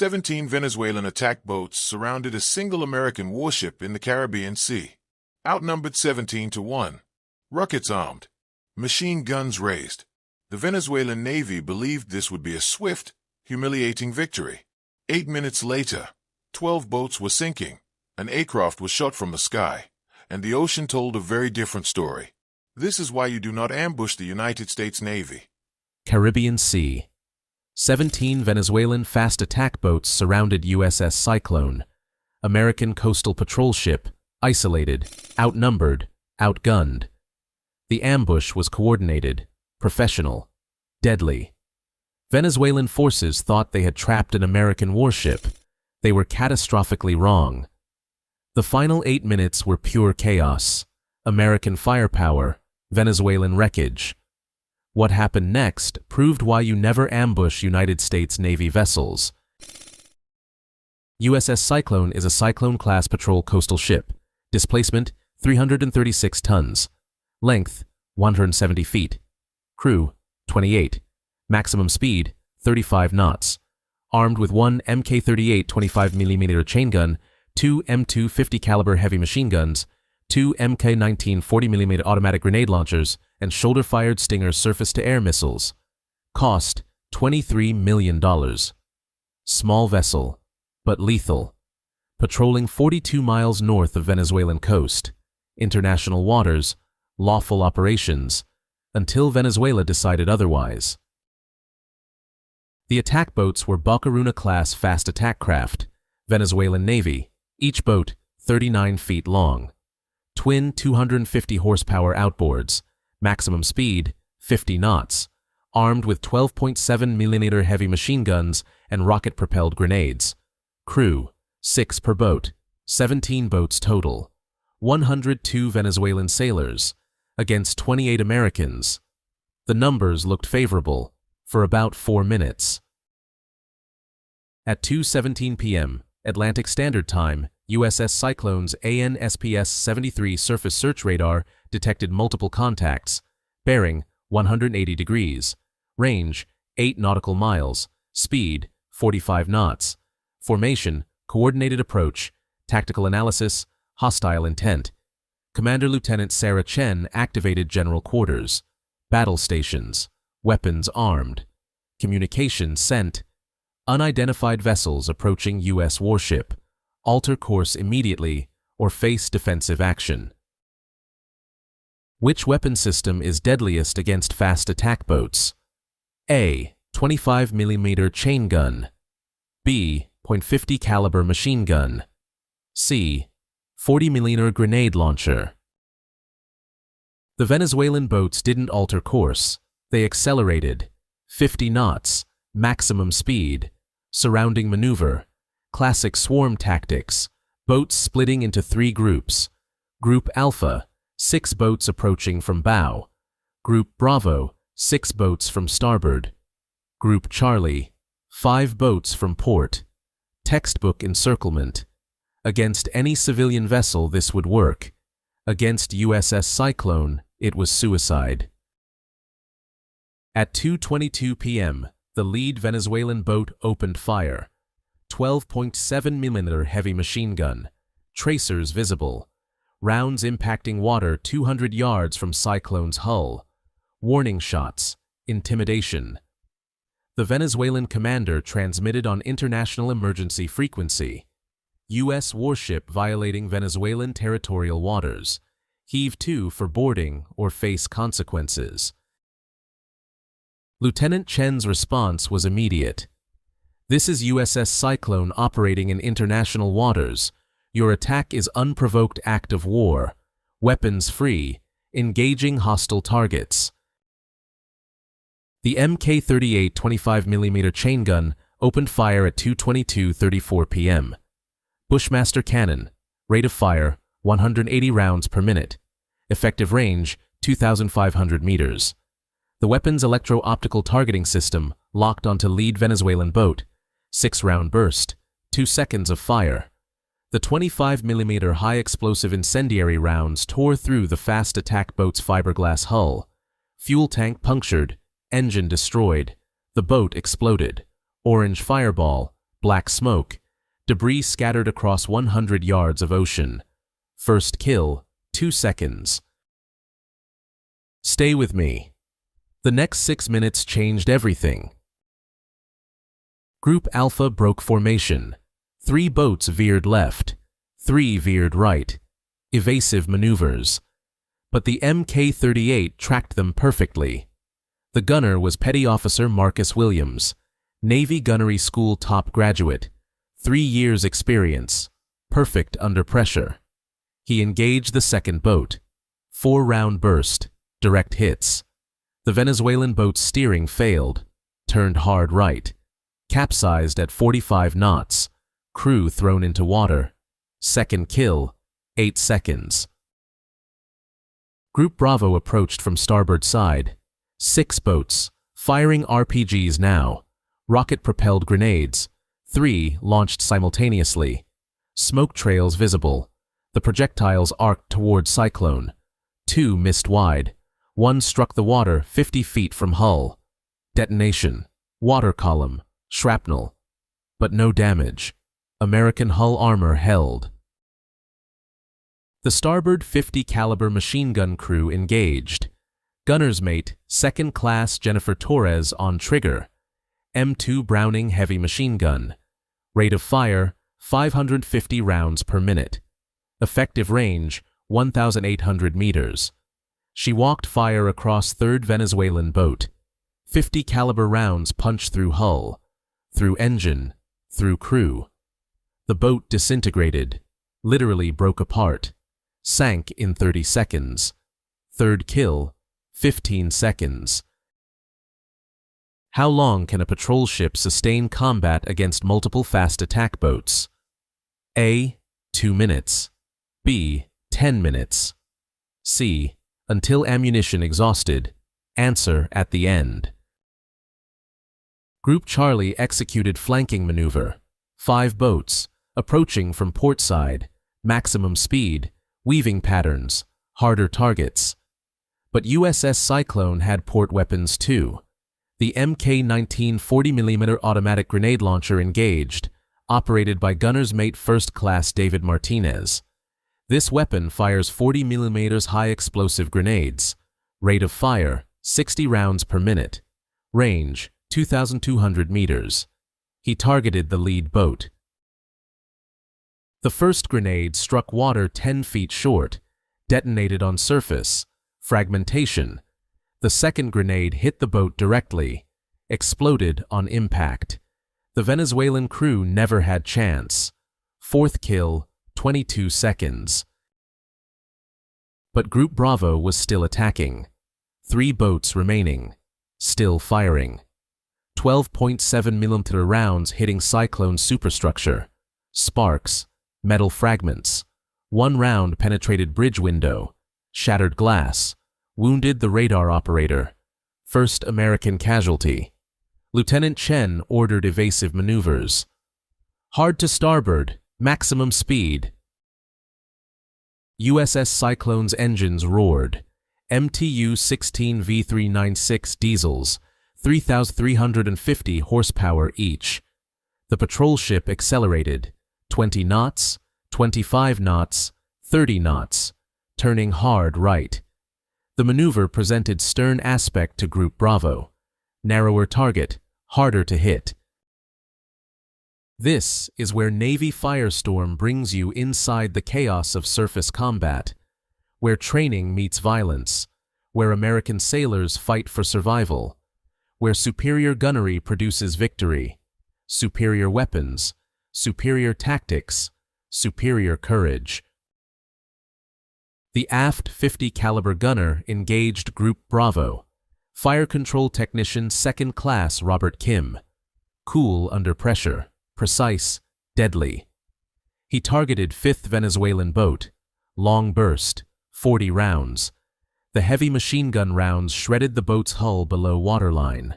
17 Venezuelan attack boats surrounded a single American warship in the Caribbean Sea. Outnumbered 17-1. Rockets armed. Machine guns raised. The Venezuelan Navy believed this would be a swift, humiliating victory. 8 minutes later, 12 boats were sinking. An aircraft was shot from the sky, and the ocean told a very different story. This is why you do not ambush the United States Navy. Caribbean Sea. 17 Venezuelan fast attack boats surrounded USS Cyclone, American coastal patrol ship, isolated, outnumbered, outgunned. The ambush was coordinated, professional, deadly. Venezuelan forces thought they had trapped an American warship. They were catastrophically wrong. The final 8 minutes were pure chaos. American firepower, Venezuelan wreckage. What happened next proved why you never ambush United States Navy vessels. USS Cyclone is a Cyclone-class patrol coastal ship. Displacement, 336 tons. Length, 170 feet. Crew, 28. Maximum speed, 35 knots. Armed with one Mk-38 25mm chain gun, two M2 50 caliber heavy machine guns, two Mk-19 40mm automatic grenade launchers, and shoulder-fired Stinger surface-to-air missiles. Cost, $23 million. Small vessel, but lethal. Patrolling 42 miles north of Venezuelan coast. International waters, lawful operations, until Venezuela decided otherwise. The attack boats were Barcaruna-class fast attack craft, Venezuelan Navy, each boat 39 feet long. Twin 250 horsepower outboards, maximum speed 50 knots, armed with 12.7mm heavy machine guns and rocket-propelled grenades. Crew, 6 per boat, 17 boats total, 102 Venezuelan sailors, against 28 Americans. The numbers looked favorable, for about 4 minutes. At 2:17 p.m., Atlantic Standard Time, USS Cyclone's ANSPS-73 surface search radar detected multiple contacts, bearing 180 degrees, range 8 nautical miles, speed 45 knots, formation, coordinated approach, tactical analysis, hostile intent. Commander Lieutenant Sarah Chen activated general quarters, battle stations, weapons armed, communication sent, unidentified vessels approaching U.S. warship, alter course immediately or face defensive action. Which weapon system is deadliest against fast attack boats? A. 25mm chain gun. B. .50 caliber machine gun. C. 40mm grenade launcher. The Venezuelan boats didn't alter course. They accelerated. 50 knots, maximum speed, surrounding maneuver, classic swarm tactics, boats splitting into 3 groups. Group Alpha, 6 boats approaching from bow. Group Bravo, 6 boats from starboard. Group Charlie, 5 boats from port. Textbook encirclement. Against any civilian vessel this would work. Against USS Cyclone, it was suicide. At 2:22 p.m., the lead Venezuelan boat opened fire. 12.7mm heavy machine gun. Tracers visible. Rounds impacting water 200 yards from Cyclone's hull. Warning shots. Intimidation. The Venezuelan commander transmitted on international emergency frequency. U.S. warship violating Venezuelan territorial waters. Heave to for boarding or face consequences. Lieutenant Chen's response was immediate. This is USS Cyclone operating in international waters. Your attack is unprovoked act of war. Weapons free. Engaging hostile targets. The Mk-38 25mm chain gun opened fire at 2:22:34 p.m. Bushmaster cannon. Rate of fire 180 rounds per minute. Effective range 2,500 meters. The weapon's electro-optical targeting system locked onto lead Venezuelan boat. 6-round burst. 2 seconds of fire. The 25mm high-explosive incendiary rounds tore through the fast attack boat's fiberglass hull. Fuel tank punctured. Engine destroyed. The boat exploded. Orange fireball. black smoke, debris scattered across 100 yards of ocean. First kill, 2 seconds. Stay with me. The next 6 minutes changed everything. Group Alpha broke formation. 3 boats veered left, 3 veered right. Evasive maneuvers. But the Mk-38 tracked them perfectly. The gunner was Petty Officer Marcus Williams, Navy Gunnery School top graduate, 3 years experience, perfect under pressure. He engaged the second boat. 4-round burst, direct hits. The Venezuelan boat's steering failed, turned hard right, capsized at 45 knots, crew thrown into water. Second kill, 8 seconds. Group Bravo approached from starboard side. 6 boats, firing RPGs now. Rocket-propelled grenades. 3 launched simultaneously. Smoke trails visible. The projectiles arced toward Cyclone. 2 missed wide. 1 struck the water 50 feet from hull. Detonation. Water column. Shrapnel. But no damage. American hull armor held. The starboard 50 caliber machine gun crew engaged. Gunner's mate, 2nd Class Jennifer Torres on trigger. M2 Browning heavy machine gun. Rate of fire, 550 rounds per minute. Effective range, 1,800 meters. She walked fire across 3rd Venezuelan boat. 50 caliber rounds punched through hull, through engine, through crew. The boat disintegrated, literally broke apart, sank in 30 seconds. Third kill, 15 seconds. How long can a patrol ship sustain combat against multiple fast attack boats? A. 2 minutes. B. 10 minutes. C. Until ammunition exhausted. Answer at the end. Group Charlie executed flanking maneuver. 5 boats, approaching from port side, maximum speed, weaving patterns, harder targets. But USS Cyclone had port weapons too. The Mk-19 40mm automatic grenade launcher engaged, operated by gunner's mate 1st Class David Martinez. This weapon fires 40mm high explosive grenades. Rate of fire, 60 rounds per minute. Range, 2,200 meters. He targeted the lead boat. The first grenade struck water 10 feet short, detonated on surface. Fragmentation. The second grenade hit the boat directly, exploded on impact. The Venezuelan crew never had chance. Fourth kill, 22 seconds. But Group Bravo was still attacking. 3 boats remaining, still firing. 12.7mm rounds hitting Cyclone superstructure. Sparks, metal fragments. 1 round penetrated bridge window, shattered glass, wounded the radar operator. First American casualty. Lieutenant Chen ordered evasive maneuvers. Hard to starboard, maximum speed. USS Cyclone's engines roared. MTU-16 V396 diesels, 3,350 horsepower each. The patrol ship accelerated, 20 knots, 25 knots, 30 knots, turning hard right. The maneuver presented stern aspect to Group Bravo. Narrower target, harder to hit. This is where Navy Firestorm brings you inside the chaos of surface combat, where training meets violence, where American sailors fight for survival, where superior gunnery produces victory, superior weapons, superior tactics, superior courage. The aft 50 caliber gunner engaged Group Bravo. Fire control technician 2nd Class Robert Kim. Cool under pressure, precise, deadly. He targeted 5th Venezuelan boat. Long burst, 40 rounds. The heavy machine gun rounds shredded the boat's hull below waterline.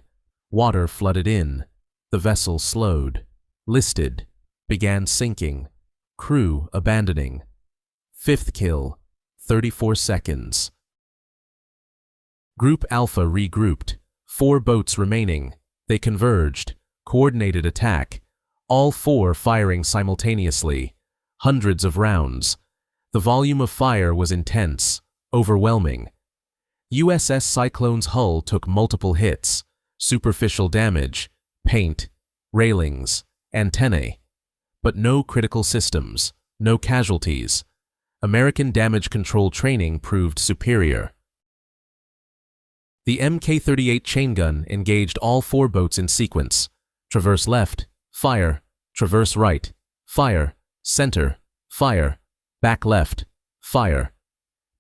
Water flooded in. The vessel slowed, listed, began sinking. Crew abandoning. 5th kill, 34 seconds. Group Alpha regrouped. 4 boats remaining. They converged. Coordinated attack. all four firing simultaneously, hundreds of rounds. The volume of fire was intense, overwhelming. USS Cyclone's hull took multiple hits, superficial damage, paint, railings, antennae. But no critical systems, no casualties. American damage control training proved superior. The Mk-38 chain gun engaged all four boats in sequence. Traverse left, fire, traverse right, fire, center, fire, back left, fire.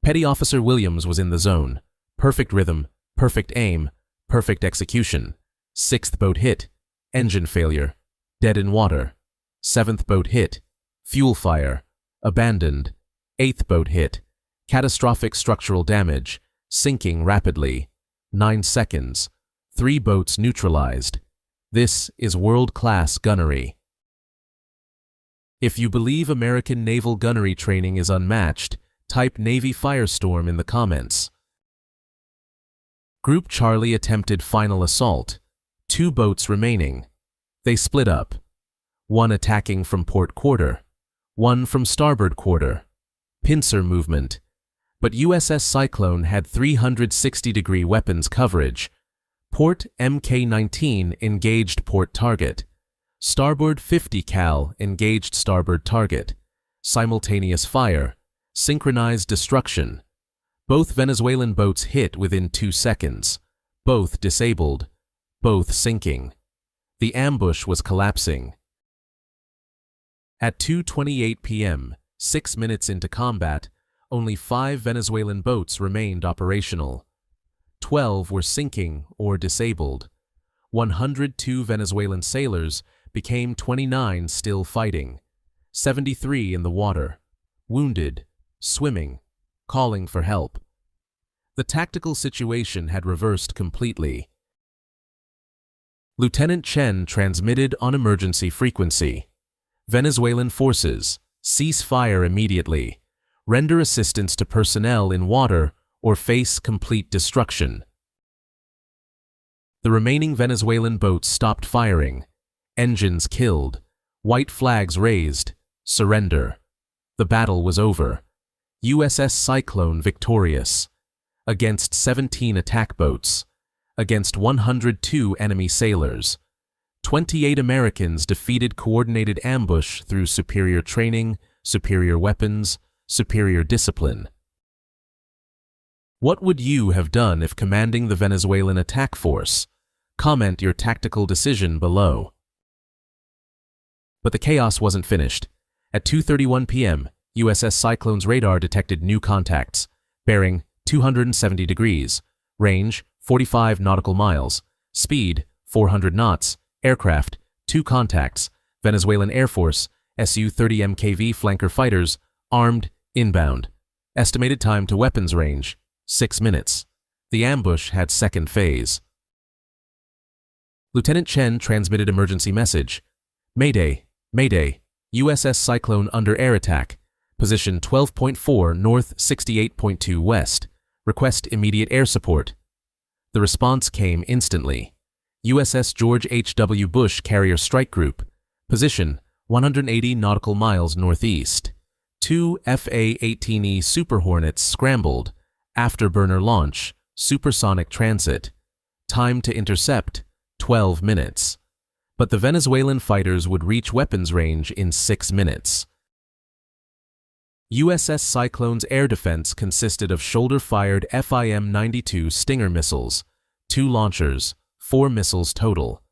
Petty Officer Williams was in the zone. Perfect rhythm, perfect aim, perfect execution. Sixth boat hit, engine failure, dead in water. Seventh boat hit, fuel fire, abandoned. Eighth boat hit, catastrophic structural damage, sinking rapidly. 9 seconds. 3 boats neutralized. This is world-class gunnery. If you believe American naval gunnery training is unmatched, type Navy Firestorm in the comments. Group Charlie attempted final assault. 2 boats remaining. They split up. 1 attacking from port quarter, 1 from starboard quarter. Pincer movement. But USS Cyclone had 360-degree weapons coverage. Port Mk-19 engaged port target. Starboard 50 cal engaged starboard target. Simultaneous fire. Synchronized destruction. Both Venezuelan boats hit within 2 seconds. Both disabled. Both sinking. The ambush was collapsing. At 2:28 p.m., 6 minutes into combat, only 5 Venezuelan boats remained operational. 12 were sinking or disabled. 102 Venezuelan sailors became 29 still fighting. 73 in the water, wounded, swimming, calling for help. The tactical situation had reversed completely. Lieutenant Chen transmitted on emergency frequency. Venezuelan forces, cease fire immediately. Render assistance to personnel in water or face complete destruction. The remaining Venezuelan boats stopped firing. Engines killed. White flags raised. Surrender. The battle was over. USS Cyclone victorious. Against 17 attack boats. Against 102 enemy sailors. 28 Americans defeated coordinated ambush through superior training, superior weapons, superior discipline. What would you have done if commanding the Venezuelan attack force? Comment your tactical decision below. But the chaos wasn't finished. At 2:31 p.m., USS Cyclone's radar detected new contacts, bearing 270 degrees, range 45 nautical miles, speed 400 knots, aircraft 2 contacts, Venezuelan Air Force, Su-30 MKV flanker fighters, armed, inbound. Estimated time to weapons range, 6 minutes. The ambush had second phase. Lieutenant Chen transmitted emergency message. Mayday, Mayday, USS Cyclone under air attack. Position 12.4 north, 68.2 west. Request immediate air support. The response came instantly. USS George H.W. Bush Carrier Strike Group. Position 180 nautical miles northeast. 2 FA-18E Super Hornets scrambled. Afterburner launch. Supersonic transit. Time to intercept, 12 minutes. But the Venezuelan fighters would reach weapons range in 6 minutes. USS Cyclone's air defense consisted of shoulder-fired FIM-92 Stinger missiles, 2 launchers, 4 missiles total.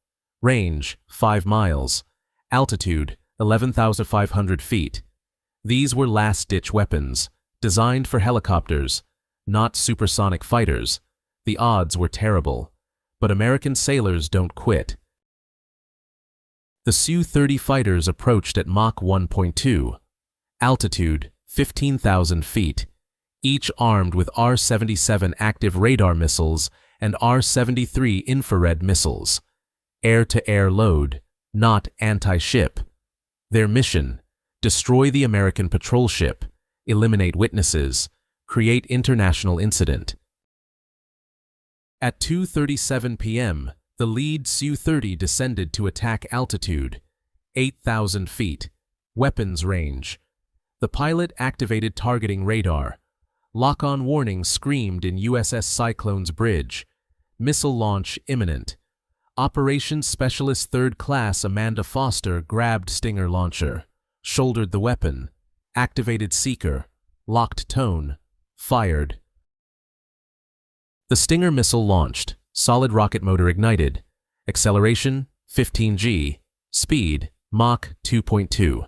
Range, 5 miles. Altitude, 11,500 feet. These were last-ditch weapons, designed for helicopters, not supersonic fighters. The odds were terrible, but American sailors don't quit. The Su-30 fighters approached at Mach 1.2. Altitude, 15,000 feet, each armed with R-77 active radar missiles and R-73 infrared missiles. Air-to-air load, not anti-ship. Their mission: destroy the American patrol ship, eliminate witnesses, create international incident. At 2:37 p.m., the lead Su-30 descended to attack altitude. 8,000 feet. Weapons range. The pilot activated targeting radar. Lock-on warning screamed in USS Cyclone's bridge. Missile launch imminent. Operations Specialist 3rd Class Amanda Foster grabbed Stinger launcher. Shouldered the weapon. Activated seeker. Locked tone. Fired. The Stinger missile launched. Solid rocket motor ignited. Acceleration 15 g. Speed Mach 2.2.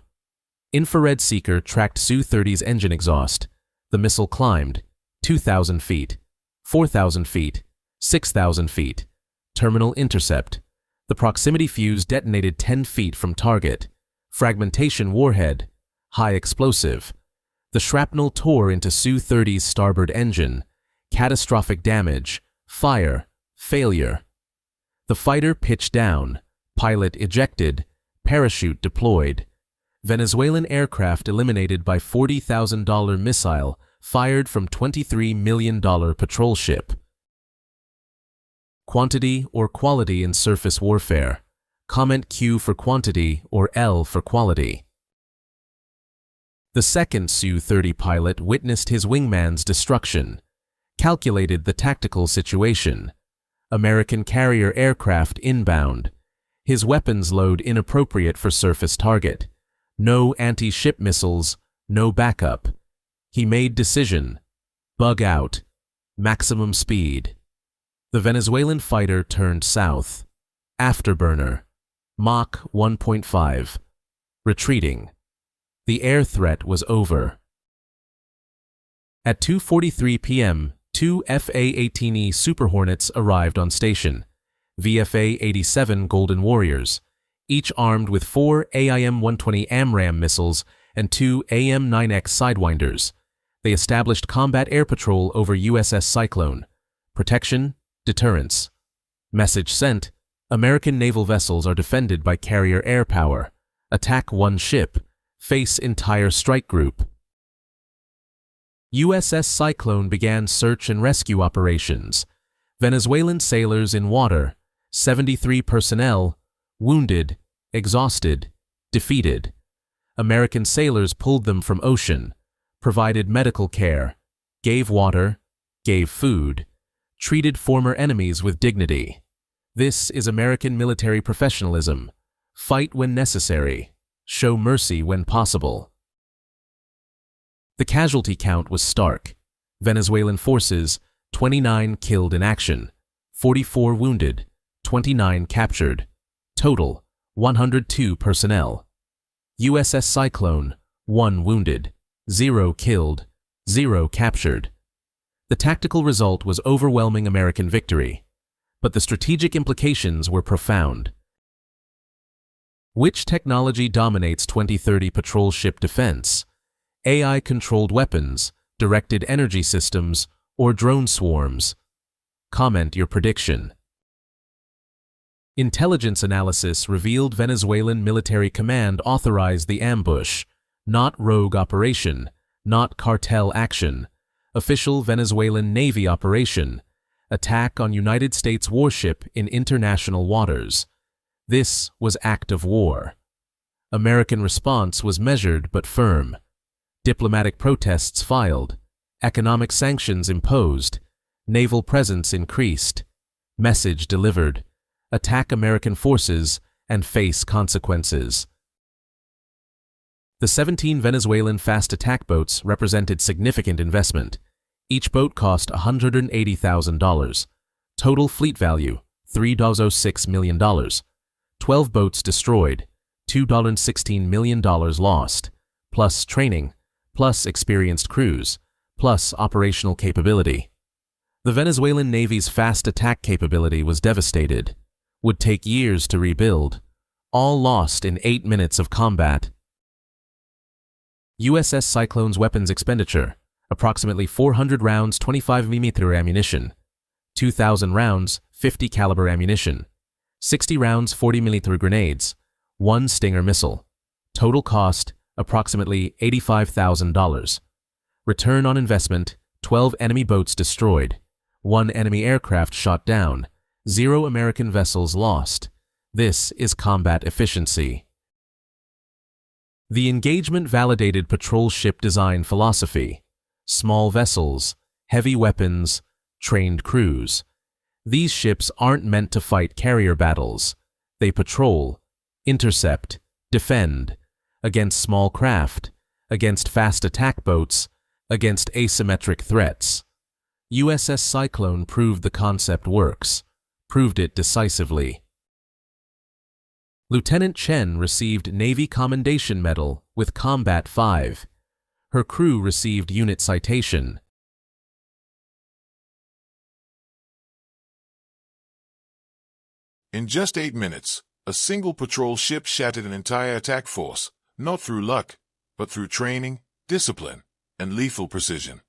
Infrared seeker tracked Su-30's engine exhaust. The missile climbed 2,000 feet, 4,000 feet, 6,000 feet. Terminal intercept. The proximity fuse detonated 10 feet from target. Fragmentation warhead. High explosive. The shrapnel tore into Su-30's starboard engine. Catastrophic damage. Fire. Failure. The fighter pitched down. Pilot ejected. Parachute deployed. Venezuelan aircraft eliminated by $40,000 missile fired from $23 million patrol ship. Quantity or quality in surface warfare. Comment Q for quantity or L for quality. The second Su-30 pilot witnessed his wingman's destruction. Calculated the tactical situation. American carrier aircraft inbound. His weapons load inappropriate for surface target. No anti-ship missiles, no backup. He made decision. Bug out. Maximum speed. The Venezuelan fighter turned south. Afterburner. Mach 1.5. Retreating. The air threat was over. At 2:43 p.m., 2 FA-18E Super Hornets arrived on station. VFA-87 Golden Warriors, each armed with 4 AIM-120 AMRAAM missiles and 2 AIM-9X Sidewinders. They established combat air patrol over USS Cyclone. Protection, deterrence. Message sent: American naval vessels are defended by carrier air power. Attack one ship. Face entire strike group. USS Cyclone began search and rescue operations. Venezuelan sailors in water. 73 personnel. Wounded, exhausted, defeated. American sailors pulled them from ocean. Provided medical care. Gave water. Gave food. Treated former enemies with dignity. This is American military professionalism. Fight when necessary. Show mercy when possible. The casualty count was stark. Venezuelan forces, 29 killed in action, 44 wounded, 29 captured. Total, 102 personnel. USS Cyclone, 1 wounded, 0 killed, 0 captured. The tactical result was overwhelming American victory, but the strategic implications were profound. Which technology dominates 2030 patrol ship defense? AI-controlled weapons, directed energy systems, or drone swarms? Comment your prediction. Intelligence analysis revealed Venezuelan military command authorized the ambush, not rogue operation, not cartel action. Official Venezuelan Navy operation. Attack on United States warship in international waters. This was act of war. American response was measured but firm. Diplomatic protests filed. Economic sanctions imposed. Naval presence increased. Message delivered. Attack American forces and face consequences. The 17 Venezuelan fast attack boats represented significant investment. Each boat cost $180,000. Total fleet value, $3.06 million. 12 boats destroyed, $2.16 million lost, plus training, plus experienced crews, plus operational capability. The Venezuelan Navy's fast attack capability was devastated. Would take years to rebuild. All lost in 8 minutes of combat. USS Cyclone's weapons expenditure, approximately 400 rounds 25mm ammunition, 2,000 rounds 50 caliber ammunition, 60 rounds 40mm grenades, 1 Stinger missile. Total cost, approximately $85,000. Return on investment, 12 enemy boats destroyed, 1 enemy aircraft shot down, 0 American vessels lost. This is combat efficiency. The engagement validated patrol ship design philosophy: small vessels, heavy weapons, trained crews. These ships aren't meant to fight carrier battles. They patrol, intercept, defend, against small craft, against fast attack boats, against asymmetric threats. USS Cyclone proved the concept works, proved it decisively. Lieutenant Chen received Navy Commendation Medal with Combat 5. Her crew received unit citation. In just 8 minutes, a single patrol ship shattered an entire attack force, not through luck, but through training, discipline, and lethal precision.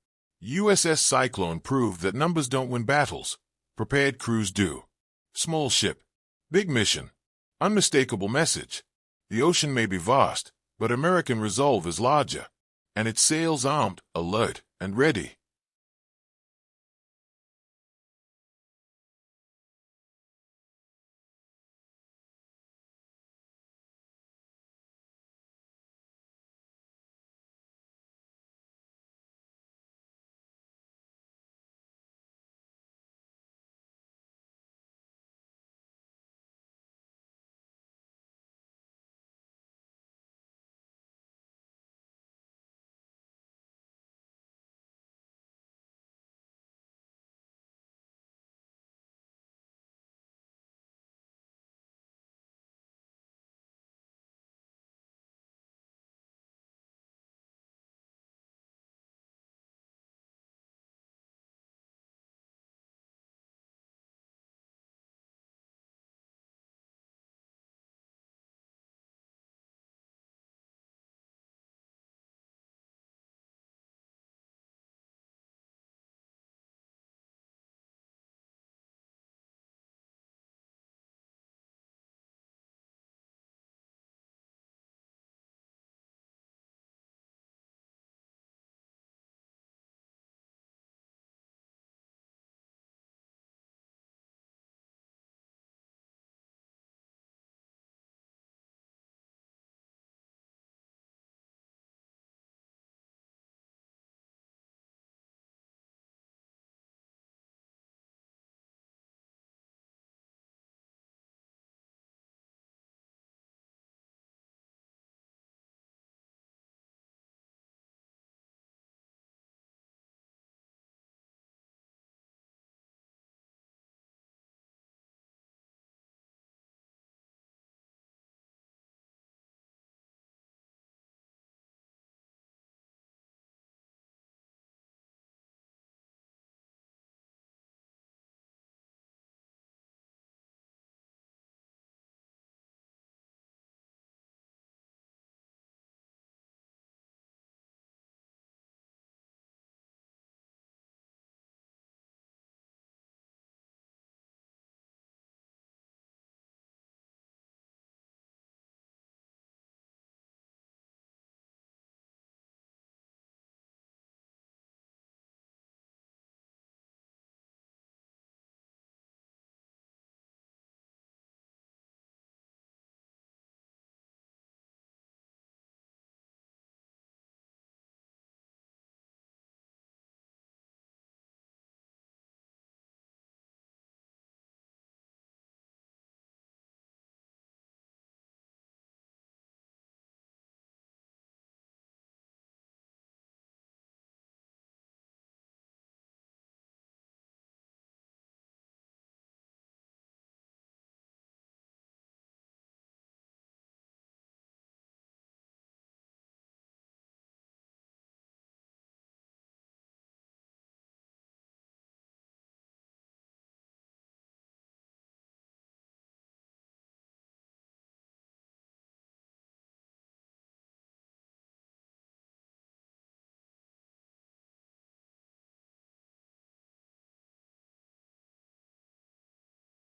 USS Cyclone proved that numbers don't win battles. Prepared crews do. Small ship, big mission, unmistakable message. The ocean may be vast, but American resolve is larger, and it sails armed, alert, and ready.